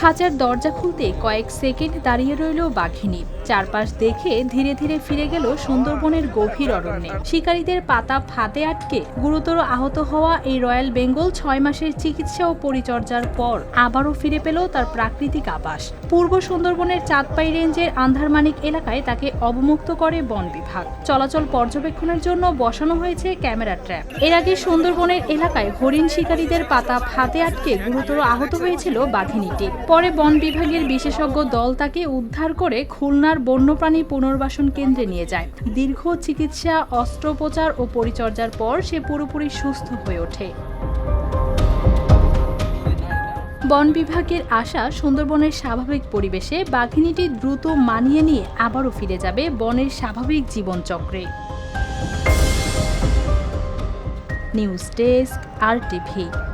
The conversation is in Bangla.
খাঁচার দরজা খুলতে কয়েক সেকেন্ড দাঁড়িয়ে রইল বাঘিনী। চারপাশ দেখে ধীরে ধীরে ফিরে গেল সুন্দরবনের গভীর অরণ্যে। শিকারীদের পাতা ফাঁদে আটকে গুরুতর আহত হওয়া এই রয়্যাল বেঙ্গল ৬ মাসের চিকিৎসা ও পরিচর্যার পর আবারও ফিরে পেল তার প্রাকৃতিক আবাস। পূর্ব সুন্দরবনের চাঁদপাই রেঞ্জের আন্ধারমানিক এলাকায় তাকে অবমুক্ত করে বন বিভাগ। চলাচল পর্যবেক্ষণের জন্য বসানো হয়েছে ক্যামেরা ট্র্যাপ। এর আগে সুন্দরবনের এলাকায় হরিণ শিকারীদের পাতা ফাঁদে আটকে গুরুতর আহত হয়েছিল বাঘিনীটি। পরে বন বিভাগের বিশেষজ্ঞ দল তাকে উদ্ধার করে খুলনার বন্যপ্রাণী পুনর্বাসন কেন্দ্রে নিয়ে যায়। দীর্ঘ চিকিৎসা, অস্ত্রোপচার ও পরিচর্যার পর সে পুরোপুরি সুস্থ হয়ে ওঠে। বন বিভাগের আশা, সুন্দরবনের স্বাভাবিক পরিবেশে বাঘিনীটি দ্রুত মানিয়ে নিয়ে আবারও ফিরে যাবে বনের স্বাভাবিক জীবনচক্রে। News desk, RTV।